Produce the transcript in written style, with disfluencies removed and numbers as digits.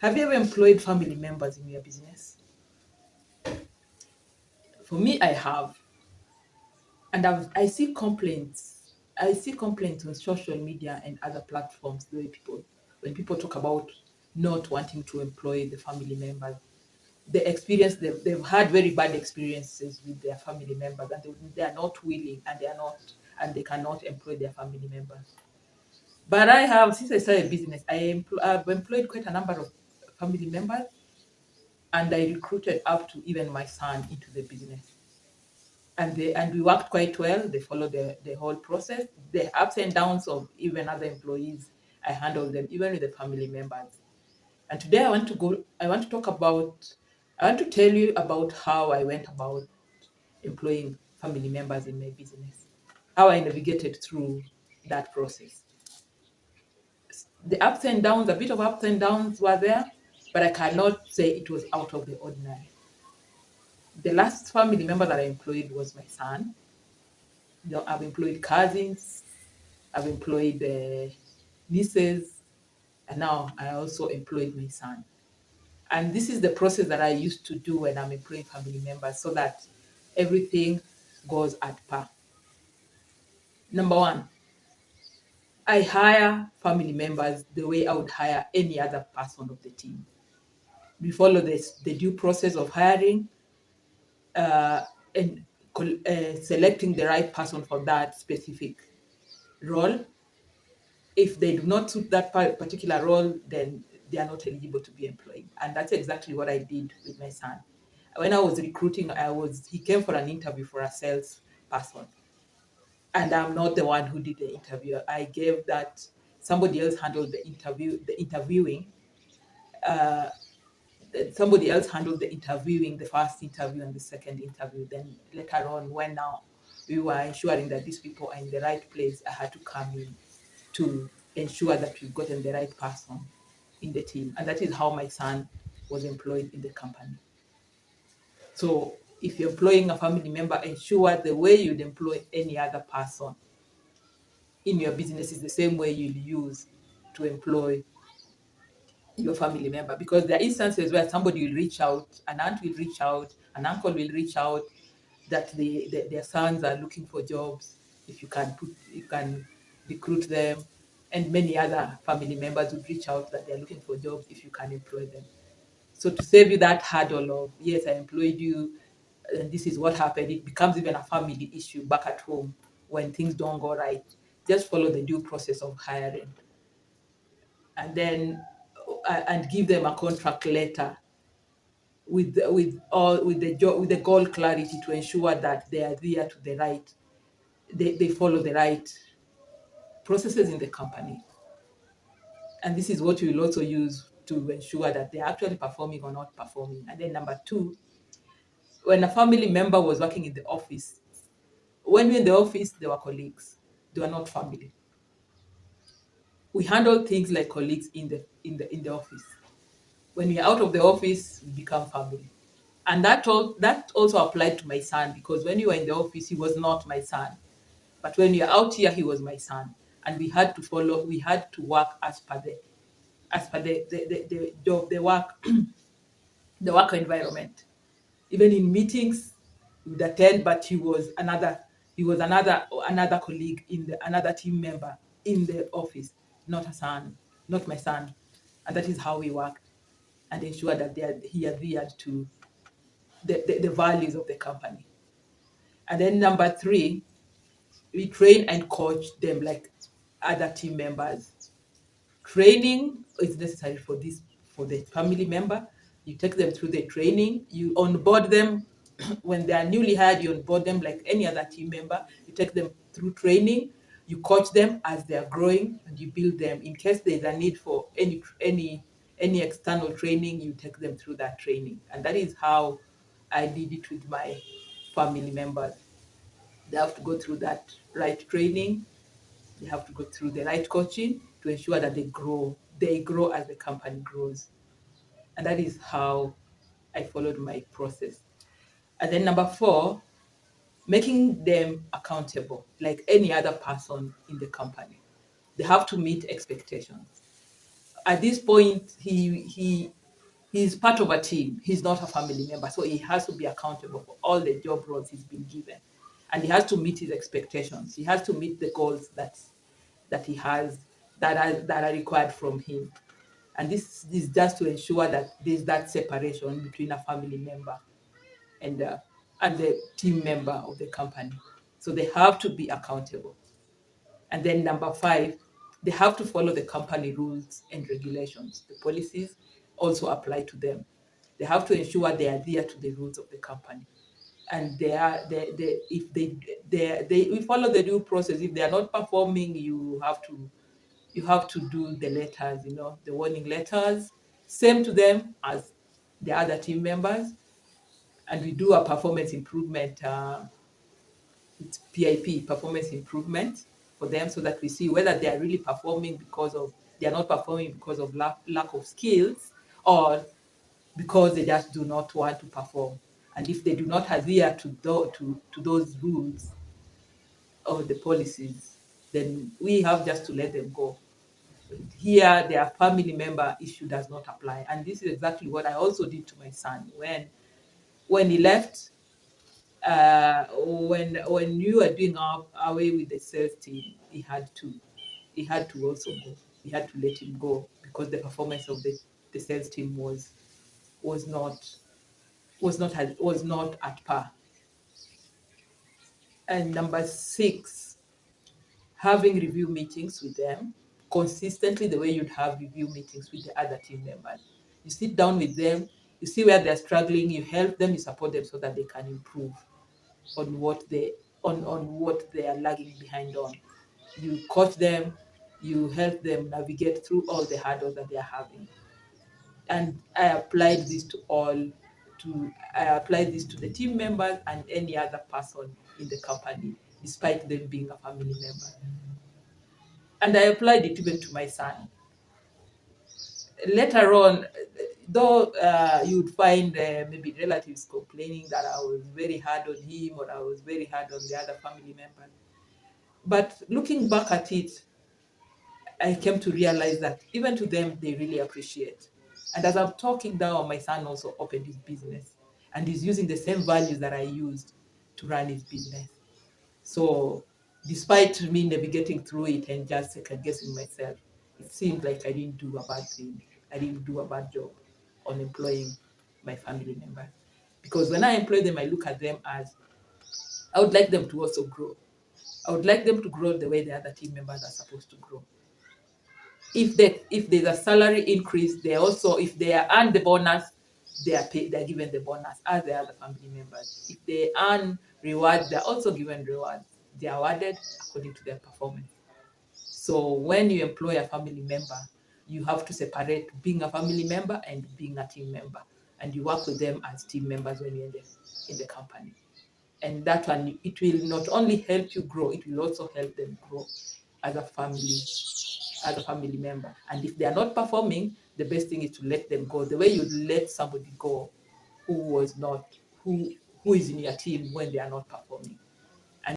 Have you ever employed family members in your business? For me, I have. And I see complaints. I see complaints on social media and other platforms the way when people talk about not wanting to employ the family members. They've had very bad experiences with their family members, and they are not willing, and they cannot employ their family members. But since I started business, I've employed quite a number of family members, and I recruited up to even my son into the business. And we worked quite well. They followed the whole process. The ups and downs of even other employees, I handled them, even with the family members. And today I want to tell you about how I went about employing family members in my business, how I navigated through that process. The ups and downs, a bit of ups and downs were there, but I cannot say it was out of the ordinary. The last family member that I employed was my son. I've employed cousins, I've employed nieces, and now I also employed my son. And this is the process that I used to do when I'm employing family members so that everything goes at par. Number one, I hire family members the way I would hire any other person of the team. We follow the due process of hiring uh, and selecting the right person for that specific role. If they do not suit that particular role, then they are not eligible to be employed. And that's exactly what I did with my son. When I was recruiting, he came for an interview for a sales person. And I'm not the one who did the interview. I gave that somebody else handled the interviewing. Uh, Somebody else handled the interviewing, the first interview and the second interview. Then later on, when now we were ensuring that these people are in the right place, I had to come in to ensure that we've gotten the right person in the team. And that is how my son was employed in the company. So if you're employing a family member, ensure the way you'd employ any other person in your business is the same way you'll use to employ your family member. Because there are instances where somebody will reach out, an aunt will reach out, an uncle will reach out that their sons are looking for jobs. If you can recruit them, and many other family members would reach out that they're looking for jobs if you can employ them. So to save you that hurdle of, yes, I employed you, and this is what happened, it becomes even a family issue back at home when things don't go right. Just follow the due process of hiring, and then and give them a contract letter with the goal clarity to ensure that they adhere to the right, they follow the right processes in the company. And this is what we will also use to ensure that they're actually performing or not performing. And then number two, when a family member was working in the office, when we were in the office, they were colleagues. They were not family. We handle things like colleagues in the office. When we're out of the office, we become family. And that also applied to my son, because when you were in the office, he was not my son. But when you're out here, he was my son. And we had to work as per the job, the work, the work environment. Even in meetings, he would attend, but he was another colleague another team member in the office, not a son, not my son. And that is how we worked and ensured that he adhered to the values of the company. And then number three, we train and coach them like other team members. Training is necessary for the family member. You take them through the training, you onboard them when they are newly hired, you onboard them like any other team member. You take them through training, you coach them as they are growing, and you build them. In case there's a need for any external training, you take them through that training. And that is how I did it with my family members. They have to go through that right training, they have to go through the right coaching to ensure that they grow. They grow as the company grows. And that is how I followed my process. And then number four, making them accountable like any other person in the company. They have to meet expectations. at this point, he's part of a team. He's not a family member, so he has to be accountable for all the job roles he's been given, and he has to meet his expectations. He has to meet the goals that he has that are required from him. And this is just to ensure that there's that separation between a family member and the team member of the company. So they have to be accountable. And then number 5, they have to follow the company rules and regulations. The policies also apply to them. They have to ensure they adhere to the rules of the company. And if we follow the due process. If they are not performing, you have to do the letters, the warning letters, same to them as the other team members. And we do a performance improvement, it's PIP, performance improvement for them, so that we see whether they are really performing they are not performing because of lack of skills, or because they just do not want to perform. And if they do not adhere to those rules or the policies, then we have just to let them go. Here, their family member issue does not apply. And this is exactly what I also did to my son. When he left, when you were doing away with the sales team, he had to also go. We had to let him go because the performance of the sales team was not at par. And number 6, having review meetings with them consistently, the way you'd have review meetings with the other team members. You sit down with them, you see where they're struggling, you help them, you support them so that they can improve on what they are lagging behind on. You coach them, you help them navigate through all the hurdles that they are having. And I applied this to the team members and any other person in the company, despite them being a family member. And I applied it even to my son. Later on, though, you'd find maybe relatives complaining that I was very hard on him or I was very hard on the other family members. But looking back at it, I came to realize that even to them, they really appreciate. And as I'm talking now, my son also opened his business and he's using the same values that I used to run his business. So despite me navigating through it and just second guessing myself, it seemed like I didn't do a bad thing. I didn't do a bad job on employing my family members. Because when I employ them, I look at them as I would like them to also grow. I would like them to grow the way the other team members are supposed to grow. If there's a salary increase, if they earn the bonus, they're given the bonus as the other family members. If they earn rewards, they're also given rewards. They're awarded according to their performance. So when you employ a family member, you have to separate being a family member and being a team member, and you work with them as team members when you're in the company. And that one, it will not only help you grow, it will also help them grow as a family member. And if they are not performing, the best thing is to let them go. The way you let somebody go who is in your team when they are not performing.